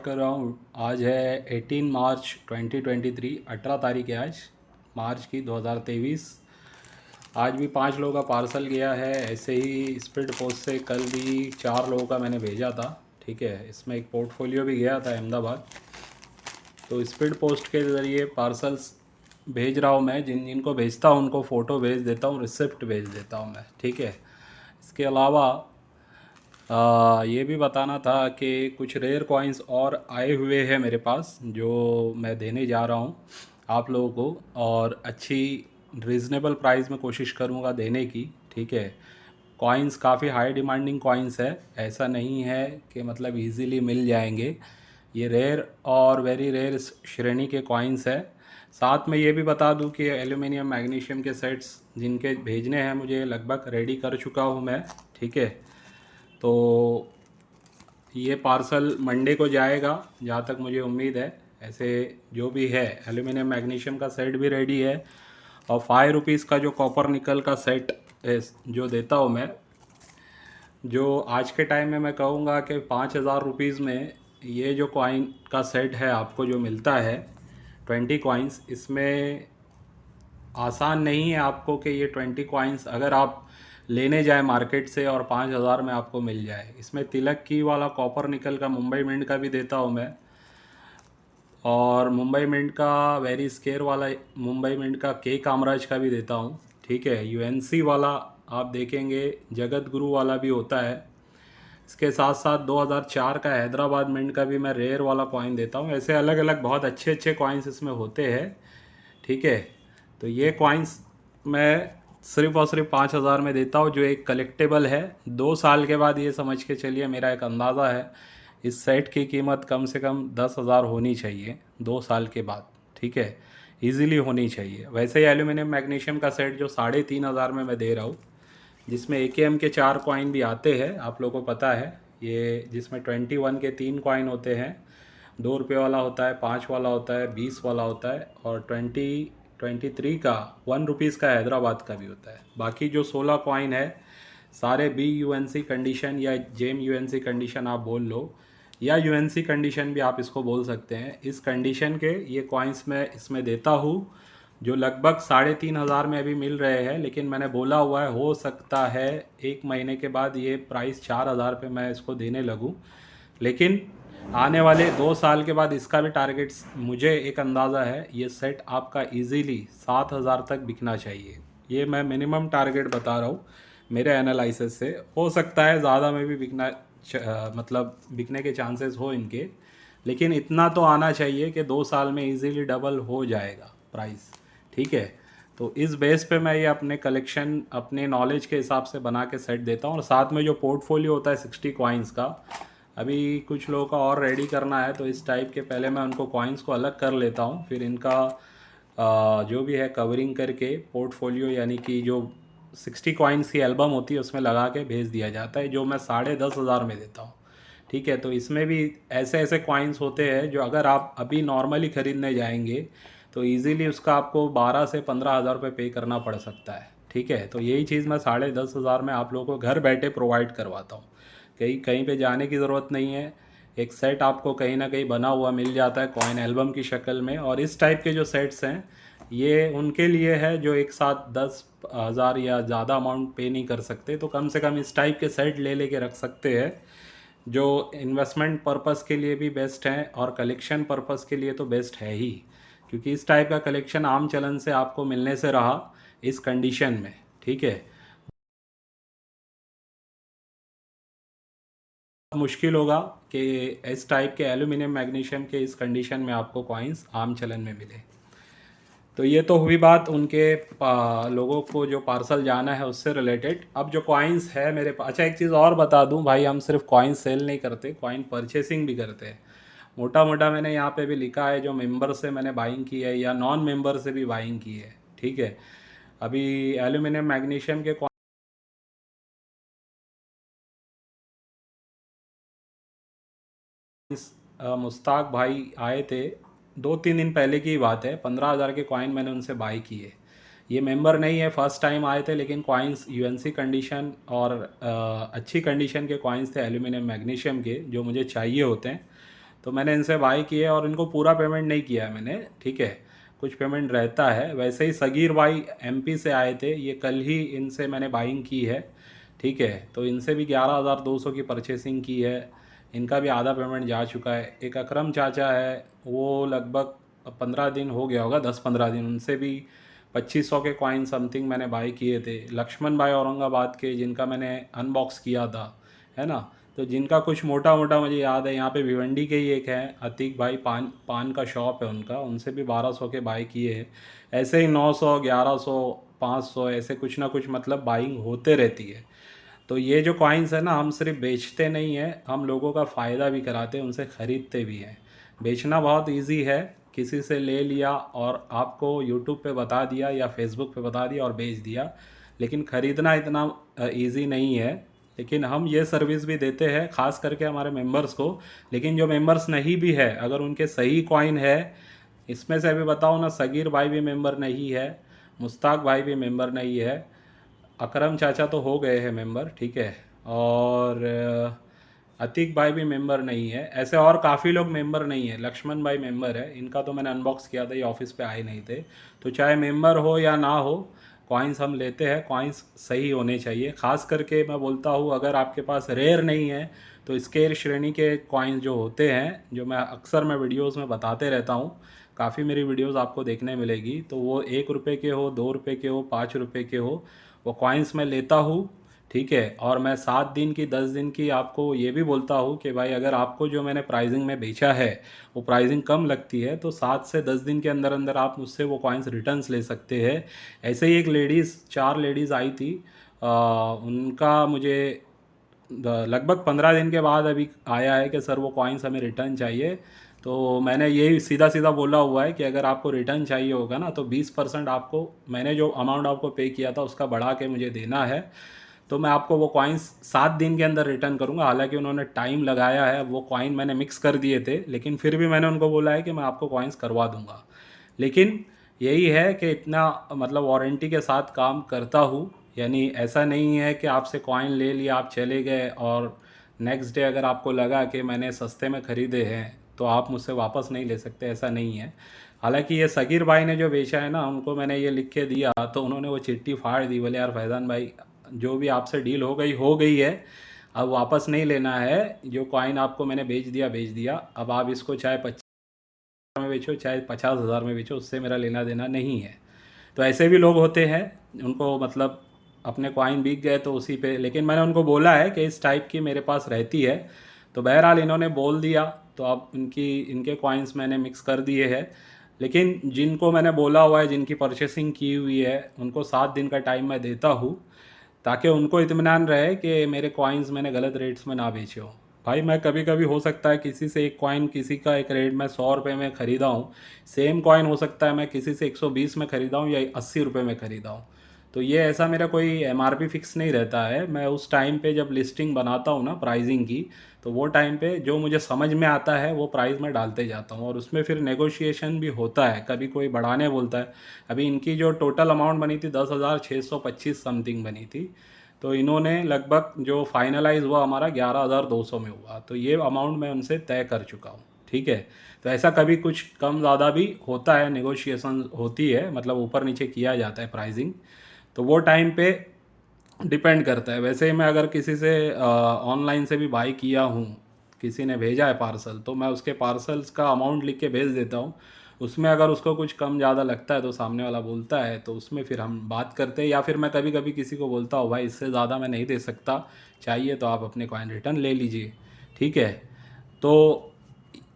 कर रहा हूँ। आज है 18 मार्च 2023, 18 तारीख है आज मार्च की 2023। आज भी 5 लोगों का पार्सल गया है। ऐसे ही स्पीड पोस्ट से कल भी 4 लोगों का मैंने भेजा था। ठीक है, इसमें एक पोर्टफोलियो भी गया था अहमदाबाद। तो स्पीड पोस्ट के ज़रिए पार्सल्स भेज रहा हूँ मैं। जिन जिनको भेजता हूँ उनको फ़ोटो भेज देता हूँ, रिसिप्ट भेज देता हूँ मैं। ठीक है, इसके अलावा ये भी बताना था कि कुछ रेयर कॉइन्स और आए हुए हैं मेरे पास, जो मैं देने जा रहा हूँ आप लोगों को, और अच्छी रीज़नेबल प्राइस में कोशिश करूँगा देने की। ठीक है, कॉइन्स काफ़ी हाई डिमांडिंग कॉइन्स है, ऐसा नहीं है कि मतलब इजीली मिल जाएंगे। ये रेयर और वेरी रेयर श्रेणी के कॉइन्स है। साथ में ये भी बता दूं कि एल्यूमिनियम मैग्नीशियम के सेट्स जिनके भेजने हैं मुझे लगभग रेडी कर चुका हूँ मैं। ठीक है, तो ये पार्सल मंडे को जाएगा जहाँ तक मुझे उम्मीद है। ऐसे जो भी है, एल्यूमिनियम मैग्नीशियम का सेट भी रेडी है, और 5 रुपीज़ का जो कॉपर निकल का सेट जो देता हूँ मैं, जो आज के टाइम में मैं कहूँगा कि 5,000 रुपीज़ में ये जो कॉइन का सेट है आपको जो मिलता है 20 कॉइन्स, इसमें आसान नहीं है आपको कि ये 20 कॉइन्स अगर आप लेने जाए मार्केट से और 5,000 में आपको मिल जाए। इसमें तिलक की वाला कॉपर निकल का मुंबई मिंट का भी देता हूँ मैं, और मुंबई मिंट का वेरी स्केयर वाला मुंबई मिंट का के कामराज का भी देता हूँ। ठीक है, यूएनसी वाला आप देखेंगे जगत गुरु वाला भी होता है। इसके साथ साथ 2004 का हैदराबाद मिंट का भी मैं रेयर वाला कॉइन देता हूँ। ऐसे अलग अलग बहुत अच्छे अच्छे कॉइन्स इसमें होते हैं। ठीक है, तो ये कॉइन्स मैं सिर्फ़ और सिर्फ 5,000 में देता हूँ, जो एक कलेक्टेबल है। 2 साल के बाद ये समझ के चलिए, मेरा एक अंदाज़ा है इस सेट की कीमत कम से कम 10,000 होनी चाहिए 2 साल के बाद। ठीक है, इजीली होनी चाहिए। वैसे ही एल्यूमिनियम मैग्नीशियम का सेट जो 3,500 में मैं दे रहा हूँ, जिसमें AKM के 4 कॉइन भी आते हैं, आप लोगों को पता है ये, जिसमें 21 के 3 कॉइन होते हैं। 2 रुपये वाला होता है, 5 वाला होता है, 20 वाला होता है, और 23 का 1 रुपीज़ का हैदराबाद का भी होता है। बाकी जो 16 कॉइन है सारे BUNC कंडीशन या JMUNC कंडीशन आप बोल लो, या UNC कंडीशन भी आप इसको बोल सकते हैं। इस कंडीशन के ये कॉइन्स मैं इसमें देता हूँ, जो लगभग 3,500 में अभी मिल रहे हैं। लेकिन मैंने बोला हुआ है, हो सकता है 1 महीने के बाद ये प्राइस 4,000 पे मैं इसको देने लगूं। लेकिन आने वाले 2 साल के बाद इसका भी टारगेट, मुझे एक अंदाज़ा है ये सेट आपका इजीली 7,000 तक बिकना चाहिए। ये मैं मिनिमम टारगेट बता रहा हूँ मेरे एनालिसिस से। हो सकता है ज़्यादा में भी बिकना मतलब बिकने के चांसेस हो इनके, लेकिन इतना तो आना चाहिए कि 2 साल में इजीली डबल हो जाएगा प्राइस। ठीक है, तो इस बेस पे मैं ये अपने कलेक्शन अपने नॉलेज के हिसाब से बना के सेट देता हूँ। और साथ में जो पोर्टफोलियो होता है 60 कॉइन्स का, अभी कुछ लोगों का और रेडी करना है, तो इस टाइप के पहले मैं उनको कॉइन्स को अलग कर लेता हूँ, फिर इनका जो भी है कवरिंग करके पोर्टफोलियो, यानी कि जो 60 कॉइन्स की एल्बम होती है उसमें लगा के भेज दिया जाता है, जो मैं 10,500 में देता हूँ। ठीक है, तो इसमें भी ऐसे ऐसे कॉइन्स होते हैं जो अगर आप अभी नॉर्मली ख़रीदने जाएंगे तो इजीली उसका आपको 12 से 15,000 रुपये पे करना पड़ सकता है। ठीक है, तो यही चीज़ मैं 10,500 में आप लोगों को घर बैठे प्रोवाइड करवाता हूँ। कहीं कहीं पे जाने की ज़रूरत नहीं है। एक सेट आपको कहीं ना कहीं बना हुआ मिल जाता है कॉइन एल्बम की शक्ल में। और इस टाइप के जो सेट्स हैं ये उनके लिए है जो एक साथ 10,000 या ज़्यादा अमाउंट पे नहीं कर सकते, तो कम से कम इस टाइप के सेट ले लेके रख सकते हैं, जो इन्वेस्टमेंट पर्पस के लिए भी बेस्ट हैं और कलेक्शन पर्पस के लिए तो बेस्ट है ही, क्योंकि इस टाइप का कलेक्शन आम चलन से आपको मिलने से रहा इस कंडीशन में। ठीक है, मुश्किल होगा कि इस टाइप के एल्यूमिनियम मैग्नीशियम के इस कंडीशन में आपको कॉइन्स आम चलन में मिले। तो ये तो हुई बात उनके लोगों को जो पार्सल जाना है उससे रिलेटेड। अब जो कॉइन्स है मेरे पास, अच्छा एक चीज़ और बता दूं भाई, हम सिर्फ कॉइन सेल नहीं करते, कॉइन परचेसिंग भी करते हैं। मोटा मोटा मैंने यहाँ पे भी लिखा है जो मेंबर से मैंने बाइंग की है या नॉन मेंबर से भी बाइंग की है। ठीक है, अभी एल्यूमिनियम मैग्नीशियम के मुश्ताक भाई आए थे, 2-3 दिन पहले की बात है। 15,000 के कॉइन मैंने उनसे बाई किए। ये मेंबर नहीं है, फर्स्ट टाइम आए थे, लेकिन कॉइन्स यूएनसी कंडीशन और अच्छी कंडीशन के कॉइन्स थे एल्यूमिनियम मैग्नीशियम के, जो मुझे चाहिए होते हैं। तो मैंने इनसे बाई किए और इनको पूरा पेमेंट नहीं किया है मैंने, ठीक है, कुछ पेमेंट रहता है। वैसे ही सगीर भाई एमपी से आए थे, ये कल ही इनसे मैंने बाइंग की है, ठीक है। तो इनसे भी 11,200 की परचेसिंग की है, इनका भी आधा पेमेंट जा चुका है। एक अकरम चाचा है, वो लगभग 15 दिन हो गया होगा, 10-15 दिन, उनसे भी 2500 के कॉइन समथिंग मैंने बाई किए थे। लक्ष्मण भाई औरंगाबाद के, जिनका मैंने अनबॉक्स किया था, है ना, तो जिनका कुछ मोटा मोटा मुझे याद है, यहाँ पे भिवंडी के ही एक हैं अतीक भाई, पान पान का शॉप है उनका, उनसे भी 1200 के बाई किए हैं। ऐसे ही 900, 1100, 500, ऐसे कुछ ना कुछ मतलब बाइंग होते रहती है। तो ये जो कॉइन्स है ना, हम सिर्फ बेचते नहीं हैं, हम लोगों का फ़ायदा भी कराते हैं, उनसे ख़रीदते भी हैं। बेचना बहुत इजी है, किसी से ले लिया और आपको यूट्यूब पे बता दिया या फेसबुक पे बता दिया और बेच दिया, लेकिन ख़रीदना इतना इजी नहीं है। लेकिन हम ये सर्विस भी देते हैं ख़ास करके हमारे मेंबर्स को। लेकिन जो मेंबर्स नहीं भी है, अगर उनके सही कॉइन है, इसमें से अभी बताओ ना, सगीर भाई भी मेंबर नहीं है, मुश्ताक भाई भी मेंबर नहीं है, अकरम चाचा तो हो गए हैं मेंबर, ठीक है, और अतीक भाई भी मेंबर नहीं है। ऐसे और काफ़ी लोग मेंबर नहीं है। लक्ष्मण भाई मेंबर है, इनका तो मैंने अनबॉक्स किया था, ये ऑफिस पे आए नहीं थे। तो चाहे मेंबर हो या ना हो, कॉइन्स हम लेते हैं, कॉइन्स सही होने चाहिए। ख़ास करके मैं बोलता हूँ, अगर आपके पास रेयर नहीं है तो स्केल श्रेणी के कॉइन्स जो होते हैं, जो मैं अक्सर वीडियोज़ में बताते रहता हूँ, काफ़ी मेरी वीडियोज़ आपको देखने मिलेगी, तो वो 1 रुपये के हो, 2 रुपये के हो, 5 रुपये के हो, वो कॉइन्स मैं लेता हूँ, ठीक है। और मैं 7 दिन की, 10 दिन की आपको ये भी बोलता हूँ कि भाई अगर आपको जो मैंने प्राइसिंग में बेचा है वो प्राइसिंग कम लगती है, तो 7 से 10 दिन के अंदर अंदर आप मुझसे वो कॉइन्स रिटर्न्स ले सकते हैं। ऐसे ही एक लेडीज़, 4 लेडीज़ आई थी, उनका मुझे लगभग 15 दिन के बाद अभी आया है कि सर वो कॉइन्स हमें रिटर्न चाहिए। तो मैंने यही सीधा सीधा बोला हुआ है कि अगर आपको रिटर्न चाहिए होगा ना, तो 20% आपको, मैंने जो अमाउंट आपको पे किया था उसका बढ़ा के मुझे देना है, तो मैं आपको वो कॉइन्स 7 दिन के अंदर रिटर्न करूँगा। हालांकि उन्होंने टाइम लगाया है, वो कॉइन मैंने मिक्स कर दिए थे, लेकिन फिर भी मैंने उनको बोला है कि मैं आपको कॉइन्स करवा दूँगा। लेकिन यही है कि इतना मतलब वारंटी के साथ काम करता हूँ, यानी ऐसा नहीं है कि आपसे कॉइन ले लिया, आप चले गए और नेक्स्ट डे अगर आपको लगा कि मैंने सस्ते में ख़रीदे हैं तो आप मुझसे वापस नहीं ले सकते, ऐसा नहीं है। हालांकि ये सगीर भाई ने जो बेचा है ना, उनको मैंने ये लिख के दिया तो उन्होंने वो चिट्ठी फाड़ दी, बोले यार फैज़ान भाई, जो भी आपसे डील हो गई है, अब वापस नहीं लेना है। जो कॉइन आपको मैंने बेच दिया, अब आप इसको चाहे 25 में बेचो चाहे 50,000 में बेचो, उससे मेरा लेना देना नहीं है। तो ऐसे भी लोग होते हैं, उनको मतलब अपने कॉइन बिक गए तो उसी पे, लेकिन मैंने उनको बोला है कि इस टाइप की मेरे पास रहती है, तो बहरहाल इन्होंने बोल दिया, तो अब इनके कॉइन्स मैंने मिक्स कर दिए हैं। लेकिन जिनको मैंने बोला हुआ है, जिनकी परचेसिंग की हुई है, उनको 7 दिन का टाइम मैं देता हूँ, ताकि उनको इत्मीनान रहे कि मेरे कॉइन्स मैंने गलत रेट्स में ना बेचे हो। भाई मैं कभी कभी हो सकता है किसी से एक कॉइन, किसी का एक रेट मैं 100 रुपये में ख़रीदा हूँ, सेम कॉइन हो सकता है मैं किसी से 120 में ख़रीदा हूँ या 80 रुपये में ख़रीदा हूँ। तो ये ऐसा मेरा कोई एमआरपी फिक्स नहीं रहता है। मैं उस टाइम पे जब लिस्टिंग बनाता हूँ ना प्राइसिंग की, तो वो टाइम पे जो मुझे समझ में आता है वो प्राइस मैं डालते जाता हूँ, और उसमें फिर नेगोशिएशन भी होता है, कभी कोई बढ़ाने बोलता है। अभी इनकी जो टोटल अमाउंट बनी थी 10,625 समथिंग बनी थी, तो इन्होंने लगभग जो फाइनलाइज हुआ हमारा 11,200 में हुआ, तो ये अमाउंट मैं उनसे तय कर चुका हूँ, ठीक है। तो ऐसा कभी कुछ कम ज़्यादा भी होता है, नेगोशिएशन होती है, मतलब ऊपर नीचे किया जाता है प्राइसिंग, तो वो टाइम पे डिपेंड करता है। वैसे ही मैं अगर किसी से ऑनलाइन से भी बाई किया हूँ, किसी ने भेजा है पार्सल, तो मैं उसके पार्सल्स का अमाउंट लिख के भेज देता हूँ। उसमें अगर उसको कुछ कम ज़्यादा लगता है तो सामने वाला बोलता है, तो उसमें फिर हम बात करते हैं, या फिर मैं कभी कभी किसी को बोलता हूँ भाई इससे ज़्यादा मैं नहीं दे सकता, चाहिए तो आप अपने कॉइन रिटर्न ले लीजिए, ठीक है। तो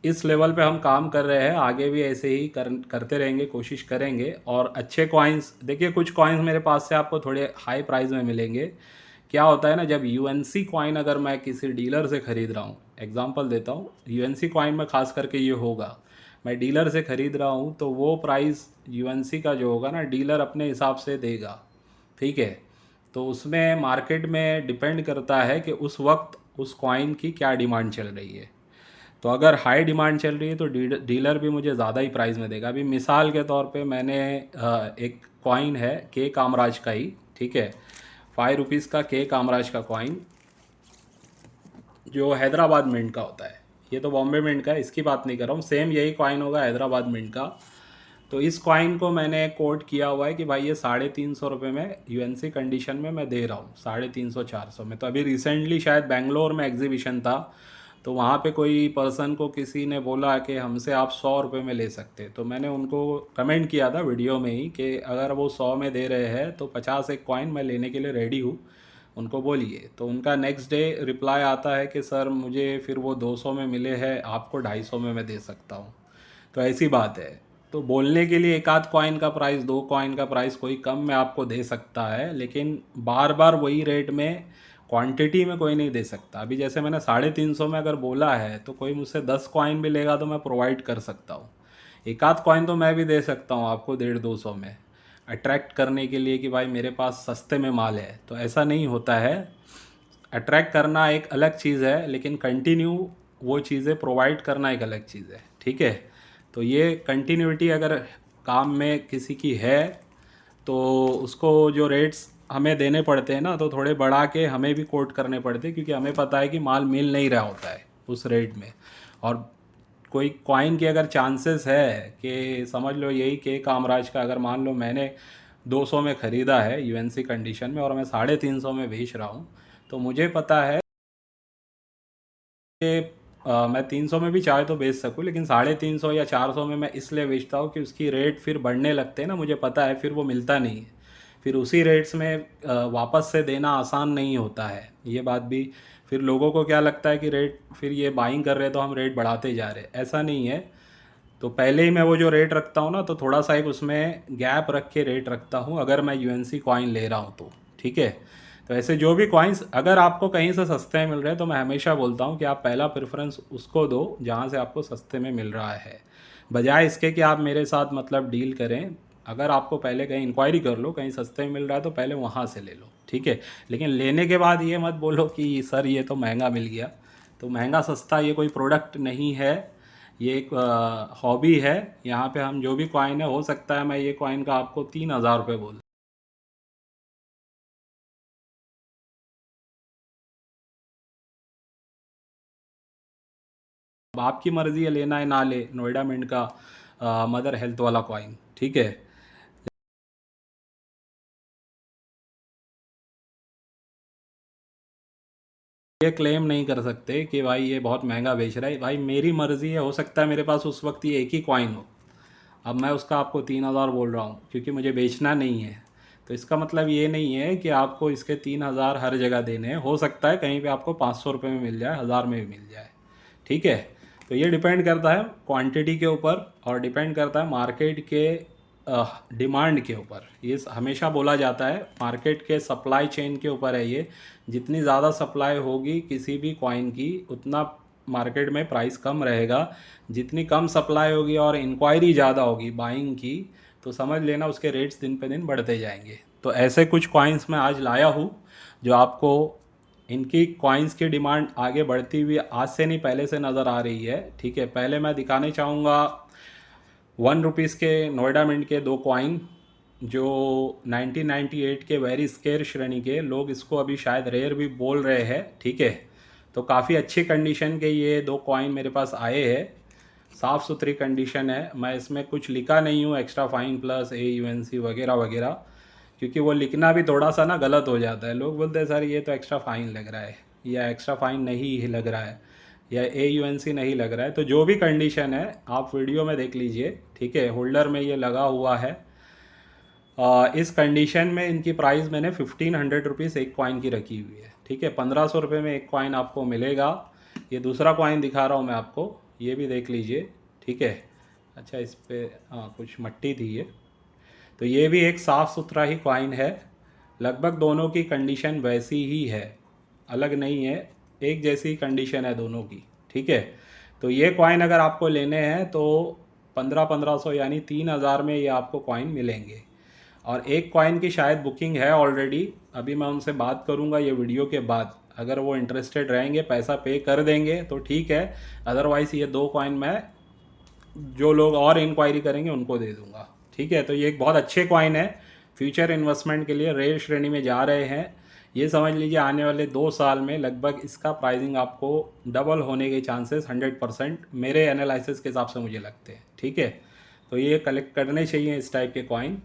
इस लेवल पे हम काम कर रहे हैं, आगे भी ऐसे ही करते रहेंगे, कोशिश करेंगे। और अच्छे कॉइन्स, देखिए कुछ कॉइन्स मेरे पास से आपको थोड़े हाई प्राइस में मिलेंगे। क्या होता है ना, जब यूएनसी कॉइन अगर मैं किसी डीलर से ख़रीद रहा हूँ, एग्जांपल देता हूँ, यूएनसी कॉइन में ख़ास करके ये होगा, मैं डीलर से ख़रीद रहा हूँ तो वो प्राइस यूएनसी का जो होगा ना, डीलर अपने हिसाब से देगा, ठीक है। तो उसमें मार्केट में डिपेंड करता है कि उस वक्त उस कॉइन की क्या डिमांड चल रही है। तो अगर हाई डिमांड चल रही है तो डीलर भी मुझे ज़्यादा ही प्राइस में देगा। अभी मिसाल के तौर पे मैंने एक कॉइन है के कामराज का ही, ठीक है, 5 रुपीज़ का के कामराज का कॉइन, जो हैदराबाद मिंट का होता है, ये तो बॉम्बे मिंट का है, इसकी बात नहीं कर रहा हूँ। सेम यही कॉइन होगा हैदराबाद मिंट का। तो इस कॉइन को मैंने कोट किया हुआ है कि भाई ये 350 रुपये में यूएनसी कंडीशन में मैं दे रहा हूँ, 350 400 में। तो अभी रिसेंटली शायद बेंगलोर में एग्जीबिशन था, तो वहाँ पे कोई पर्सन को किसी ने बोला कि हमसे आप 100 रुपये में ले सकते। तो मैंने उनको कमेंट किया था वीडियो में ही कि अगर वो 100 में दे रहे हैं तो 50 एक कॉइन मैं लेने के लिए रेडी हूँ, उनको बोलिए। तो उनका नेक्स्ट डे रिप्लाई आता है कि सर मुझे फिर वो 200 में मिले हैं, आपको 250 में मैं दे सकता हूँ। तो ऐसी बात है। तो बोलने के लिए एक आध कॉइन का प्राइस, दो कॉइन का प्राइस कोई कम में आपको दे सकता है, लेकिन बार बार वही रेट में क्वांटिटी में कोई नहीं दे सकता। अभी जैसे मैंने 350 में अगर बोला है तो कोई मुझसे 10 कॉइन भी लेगा तो मैं प्रोवाइड कर सकता हूँ। एक आध कॉइन तो मैं भी दे सकता हूँ आपको 150-200 में, अट्रैक्ट करने के लिए कि भाई मेरे पास सस्ते में माल है। तो ऐसा नहीं होता है। अट्रैक्ट करना एक अलग चीज़ है, लेकिन कंटिन्यू वो चीज़ें प्रोवाइड करना एक अलग चीज़ है, ठीक है। तो ये कंटिन्यूटी अगर काम में किसी की है तो उसको जो रेट्स हमें देने पड़ते हैं ना, तो थोड़े बढ़ा के हमें भी कोट करने पड़ते हैं, क्योंकि हमें पता है कि माल मिल नहीं रहा होता है उस रेट में। और कोई कॉइन की अगर चांसेस है कि समझ लो यही के कामराज का, अगर मान लो मैंने 200 में ख़रीदा है यूएनसी कंडीशन में और मैं 350 में बेच रहा हूँ, तो मुझे पता है कि मैं 300 में भी चाहे तो बेच सकूँ, लेकिन 350 या 400 में मैं इसलिए बेचता हूँ कि उसकी रेट फिर बढ़ने लगते हैं ना, मुझे पता है फिर वो मिलता नहीं है। फिर उसी रेट्स में वापस से देना आसान नहीं होता है, ये बात भी। फिर लोगों को क्या लगता है कि रेट, फिर ये बाइंग कर रहे हैं तो हम रेट बढ़ाते जा रहे हैं, ऐसा नहीं है। तो पहले ही मैं वो जो रेट रखता हूँ ना, तो थोड़ा सा एक उसमें गैप रख के रेट रखता हूँ अगर मैं यूएनसी कॉइन ले रहा हूँ तो, ठीक है। तो ऐसे जो भी कॉइन्स अगर आपको कहीं से सस्ते मिल रहे हैं तो मैं हमेशा बोलता हूँ कि आप पहला प्रेफरेंस उसको दो जहाँ से आपको सस्ते में मिल रहा है, बजाय इसके कि आप मेरे साथ मतलब डील करें। अगर आपको पहले कहीं इंक्वायरी कर लो, कहीं सस्ते में मिल रहा है तो पहले वहाँ से ले लो, ठीक है। लेकिन लेने के बाद ये मत बोलो कि सर ये तो महंगा मिल गया। तो महंगा सस्ता ये कोई प्रोडक्ट नहीं है, ये एक हॉबी है। यहाँ पे हम जो भी कॉइन है, हो सकता है मैं ये कॉइन का आपको 3,000 रुपये बोल। अब आपकी मर्ज़ी है लेना है ना ले, नोएडा मिंट का मदर हेल्थ वाला कॉइन, ठीक है। ये क्लेम नहीं कर सकते कि भाई ये बहुत महंगा बेच रहा है। भाई मेरी मर्ज़ी है, हो सकता है मेरे पास उस वक्त ये एक ही कॉइन हो, अब मैं उसका आपको 3,000 बोल रहा हूँ क्योंकि मुझे बेचना नहीं है। तो इसका मतलब ये नहीं है कि आपको इसके 3,000 हर जगह देने हैं। हो सकता है कहीं पे आपको 500 रुपये में मिल जाए, 1,000 में भी मिल जाए, ठीक है। तो ये डिपेंड करता है क्वांटिटी के ऊपर और डिपेंड करता है मार्केट के डिमांड के ऊपर। ये हमेशा बोला जाता है मार्केट के सप्लाई चेन के ऊपर है ये। जितनी ज़्यादा सप्लाई होगी किसी भी कॉइन की, उतना मार्केट में प्राइस कम रहेगा। जितनी कम सप्लाई होगी और इंक्वायरी ज़्यादा होगी बाइंग की, तो समझ लेना उसके रेट्स दिन पे दिन बढ़ते जाएंगे। तो ऐसे कुछ कॉइन्स मैं आज लाया हूँ जो आपको, इनकी कॉइन्स की डिमांड आगे बढ़ती हुई आज से नहीं पहले से नज़र आ रही है, ठीक है। पहले मैं दिखाने चाहूँगा 1 रुपीज़ के नोएडा मिंट के दो कॉइन, जो 1998 के वेरी स्केयर श्रेणी के, लोग इसको अभी शायद रेयर भी बोल रहे हैं, ठीक है। तो काफ़ी अच्छी कंडीशन के ये दो कॉइन मेरे पास आए हैं, साफ़ सुथरी कंडीशन है। मैं इसमें कुछ लिखा नहीं हूँ एक्स्ट्रा फाइन प्लस AUNC वगैरह वगैरह, क्योंकि वो लिखना भी थोड़ा सा ना गलत हो जाता है। लोग बोलते हैं सर ये तो एक्स्ट्रा फ़ाइन लग रहा है, या एक्स्ट्रा फ़ाइन नहीं लग रहा है, या AUNC नहीं लग रहा है। तो जो भी कंडीशन है आप वीडियो में देख लीजिए, ठीक है। होल्डर में ये लगा हुआ है। इस कंडीशन में इनकी प्राइस मैंने 1,500 रुपीज़ एक कॉइन की रखी हुई है, ठीक है। 1,500 रुपये में एक कॉइन आपको मिलेगा। ये दूसरा कॉइन दिखा रहा हूँ मैं आपको, ये भी देख लीजिए, ठीक है। अच्छा इस पर कुछ मट्टी थी ये। तो ये भी एक साफ़ सुथरा ही कॉइन है। लगभग दोनों की कंडीशन वैसी ही है, अलग नहीं है, एक जैसी कंडीशन है दोनों की, ठीक है। तो ये कॉइन अगर आपको लेने हैं तो 1500 यानी 3,000 में ये आपको कॉइन मिलेंगे। और एक कॉइन की शायद बुकिंग है ऑलरेडी, अभी मैं उनसे बात करूंगा ये वीडियो के बाद। अगर वो इंटरेस्टेड रहेंगे, पैसा पे कर देंगे तो ठीक है, अदरवाइज़ ये दो कॉइन मैं जो लोग और इंक्वायरी करेंगे उनको दे दूंगा, ठीक है। तो ये एक बहुत अच्छे कॉइन है, फ्यूचर इन्वेस्टमेंट के लिए रेयर श्रेणी में जा रहे हैं। ये समझ लीजिए आने वाले 2 साल में लगभग इसका प्राइसिंग आपको डबल होने के चांसेस 100% मेरे एनालिसिस के हिसाब से मुझे लगते हैं। ठीक है, तो ये कलेक्ट करने चाहिए इस टाइप के कॉइन।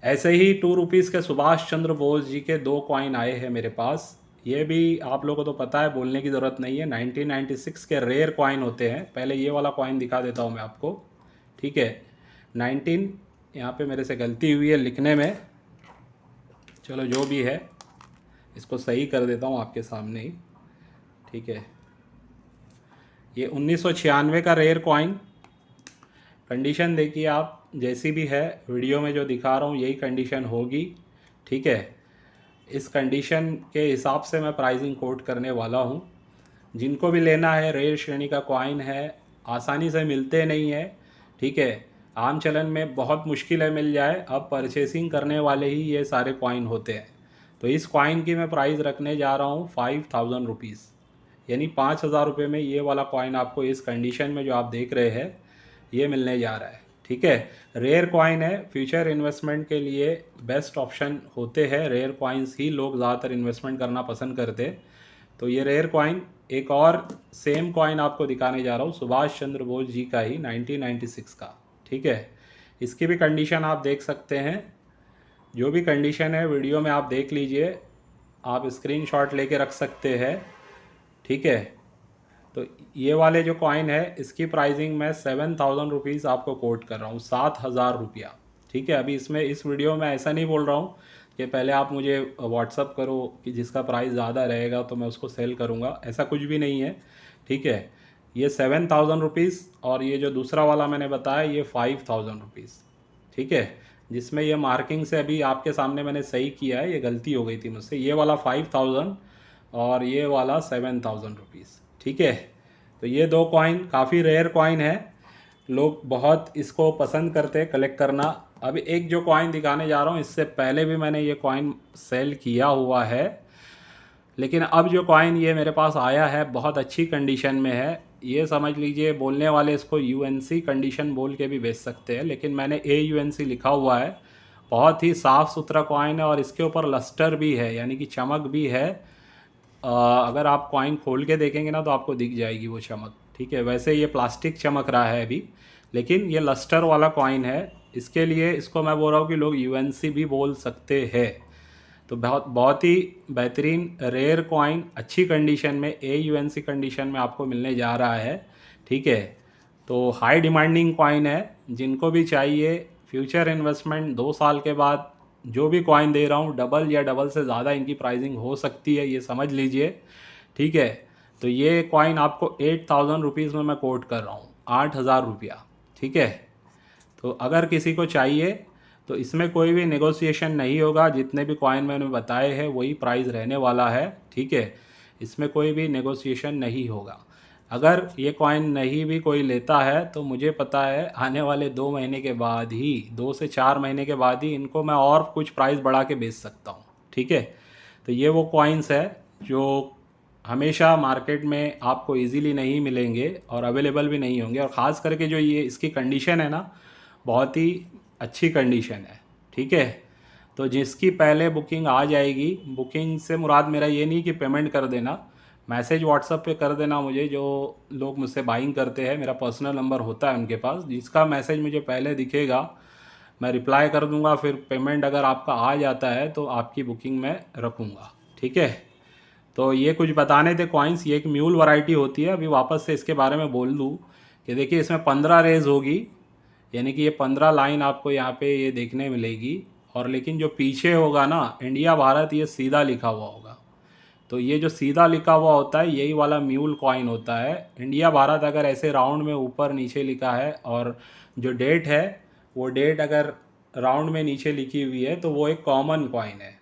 ऐसे ही 2 रुपीज़ के सुभाष चंद्र बोस जी के 2 कॉइन आए हैं मेरे पास। ये भी आप लोगों को तो पता है, बोलने की ज़रूरत नहीं है, 1996 के रेयर कॉइन होते हैं। पहले ये वाला कॉइन दिखा देता हूँ मैं आपको। ठीक है, 19, यहाँ पे मेरे से गलती हुई है लिखने में, चलो जो भी है इसको सही कर देता हूँ आपके सामने ही। ठीक है, ये 1996 का रेयर कॉइन। कंडीशन देखिए आप, जैसी भी है वीडियो में जो दिखा रहा हूँ यही कंडीशन होगी। ठीक है, इस कंडीशन के हिसाब से मैं प्राइसिंग कोट करने वाला हूँ। जिनको भी लेना है, रेयर श्रेणी का कॉइन है, आसानी से मिलते नहीं है। ठीक है, आम चलन में बहुत मुश्किल है मिल जाए, अब परचेसिंग करने वाले ही ये सारे कॉइन होते हैं। तो इस कॉइन की मैं प्राइस रखने जा रहा हूँ 5000 रुपीज़, यानी 5000 रुपये में ये वाला कॉइन आपको इस कंडीशन में जो आप देख रहे हैं ये मिलने जा रहा है। ठीक है, रेयर कॉइन है, फ्यूचर इन्वेस्टमेंट के लिए बेस्ट ऑप्शन होते हैं। रेयर कॉइन्स ही लोग ज़्यादातर इन्वेस्टमेंट करना पसंद करते। तो ये रेयर कॉइन, एक और सेम कॉइन आपको दिखाने जा रहा हूँ सुभाष चंद्र बोस जी का ही 1996 का। ठीक है, इसकी भी कंडीशन आप देख सकते हैं, जो भी कंडीशन है वीडियो में आप देख लीजिए, आप स्क्रीनशॉट लेके रख सकते हैं। ठीक है, तो ये वाले जो कॉइन है इसकी प्राइसिंग मैं 7000 रुपीज़ आपको कोट कर रहा हूँ, 7000 रुपया। ठीक है, अभी इसमें इस वीडियो में ऐसा नहीं बोल रहा हूँ कि पहले आप मुझे व्हाट्सअप करो कि जिसका प्राइस ज़्यादा रहेगा तो मैं उसको सेल करूँगा, ऐसा कुछ भी नहीं है। ठीक है, ये 7000 रुपीज़ और ये जो दूसरा वाला मैंने बताया ये 5000 रुपीज़। ठीक है, जिसमें ये मार्किंग से अभी आपके सामने मैंने सही किया है, ये गलती हो गई थी मुझसे, ये वाला 5000 और ये वाला 7000 रुपीज़। ठीक है, तो ये 2 कॉइन काफ़ी रेयर कॉइन है, लोग बहुत इसको पसंद करते हैं कलेक्ट करना। अभी एक जो कॉइन दिखाने जा रहा हूँ, इससे पहले भी मैंने ये कॉइन सेल किया हुआ है, लेकिन अब जो कॉइन ये मेरे पास आया है बहुत अच्छी कंडीशन में है। ये समझ लीजिए, बोलने वाले इसको यूएनसी कंडीशन बोल के भी बेच सकते हैं, लेकिन मैंने AUNC लिखा हुआ है। बहुत ही साफ़ सुथरा कॉइन है और इसके ऊपर लस्टर भी है, यानी कि चमक भी है। अगर आप कॉइन खोल के देखेंगे ना तो आपको दिख जाएगी वो चमक। ठीक है, वैसे ये प्लास्टिक चमक रहा है अभी, लेकिन ये लस्टर वाला कॉइन है, इसके लिए इसको मैं बोल रहा हूँ कि लोग UNC भी बोल सकते हैं। तो बहुत बहुत ही बेहतरीन रेयर कॉइन अच्छी कंडीशन में AUNC कंडीशन में आपको मिलने जा रहा है। ठीक है, तो हाई डिमांडिंग कॉइन है, जिनको भी चाहिए फ्यूचर इन्वेस्टमेंट 2 साल के बाद जो भी कॉइन दे रहा हूँ डबल या डबल से ज़्यादा इनकी प्राइसिंग हो सकती है, ये समझ लीजिए। ठीक है, तो ये कॉइन आपको 8000 रुपीज़ में मैं कोट कर रहा हूँ, 8000 रुपया। ठीक है, तो अगर किसी को चाहिए तो इसमें कोई भी नेगोशिएशन नहीं होगा, जितने भी कॉइन मैंने बताए हैं वही प्राइस रहने वाला है। ठीक है, इसमें कोई भी नेगोशिएशन नहीं होगा। अगर ये कॉइन नहीं भी कोई लेता है तो मुझे पता है आने वाले 2 महीने के बाद ही, 2 से 4 महीने के बाद ही इनको मैं और कुछ प्राइस बढ़ा के बेच सकता हूँ। ठीक है, तो ये वो कॉइन्स है जो हमेशा मार्केट में आपको इजीली नहीं मिलेंगे और अवेलेबल भी नहीं होंगे, और ख़ास करके जो ये इसकी कंडीशन है ना, बहुत ही अच्छी कंडीशन है। ठीक है, तो जिसकी पहले बुकिंग आ जाएगी, बुकिंग से मुराद मेरा ये नहीं कि पेमेंट कर देना, मैसेज व्हाट्सएप पे कर देना मुझे। जो लोग मुझसे बाइंग करते हैं, मेरा पर्सनल नंबर होता है उनके पास, जिसका मैसेज मुझे पहले दिखेगा मैं रिप्लाई कर दूंगा, फिर पेमेंट अगर आपका आ जाता है तो आपकी बुकिंग मैं रखूँगा। ठीक है, तो ये कुछ बताने थे कॉइन्स। ये एक म्यूल वैरायटी होती है। अभी वापस से इसके बारे में बोल दूँ कि देखिए इसमें 15 रेज होगी, यानी कि ये 15 लाइन आपको यहाँ पे ये देखने मिलेगी, और लेकिन जो पीछे होगा ना इंडिया भारत, ये सीधा लिखा हुआ होगा। तो ये जो सीधा लिखा हुआ होता है यही वाला म्यूल कॉइन होता है। इंडिया भारत अगर ऐसे राउंड में ऊपर नीचे लिखा है, और जो डेट है वो डेट अगर राउंड में नीचे लिखी हुई है तो वो एक कॉमन कॉइन है,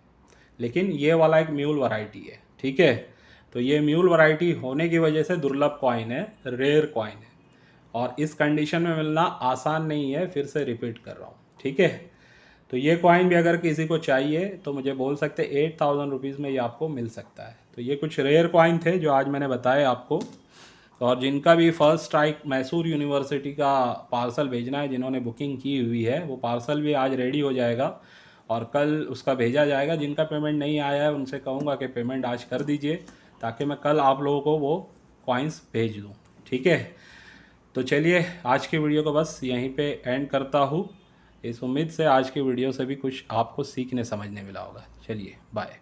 लेकिन ये वाला एक म्यूल वैरायटी है। ठीक है, तो ये म्यूल वैरायटी होने की वजह से दुर्लभ कॉइन है, रेयर कॉइन है, और इस कंडीशन में मिलना आसान नहीं है, फिर से रिपीट कर रहा हूँ। ठीक है, तो ये कॉइन भी अगर किसी को चाहिए तो मुझे बोल सकते 8000 रुपीज़ में ये आपको मिल सकता है। तो ये कुछ रेयर कॉइन थे जो आज मैंने बताए आपको, और जिनका भी फर्स्ट स्ट्राइक मैसूर यूनिवर्सिटी का पार्सल भेजना है, जिन्होंने बुकिंग की हुई है, वो पार्सल भी आज रेडी हो जाएगा, और कल उसका भेजा जाएगा। जिनका पेमेंट नहीं आया है उनसे कहूँगा कि पेमेंट आज कर दीजिए, ताकि मैं कल आप लोगों को वो कॉइन्स भेज दूँ। ठीक है, तो चलिए आज की वीडियो को बस यहीं पे एंड करता हूँ। इस उम्मीद से आज की वीडियो से भी कुछ आपको सीखने समझने मिला होगा। चलिए बाय।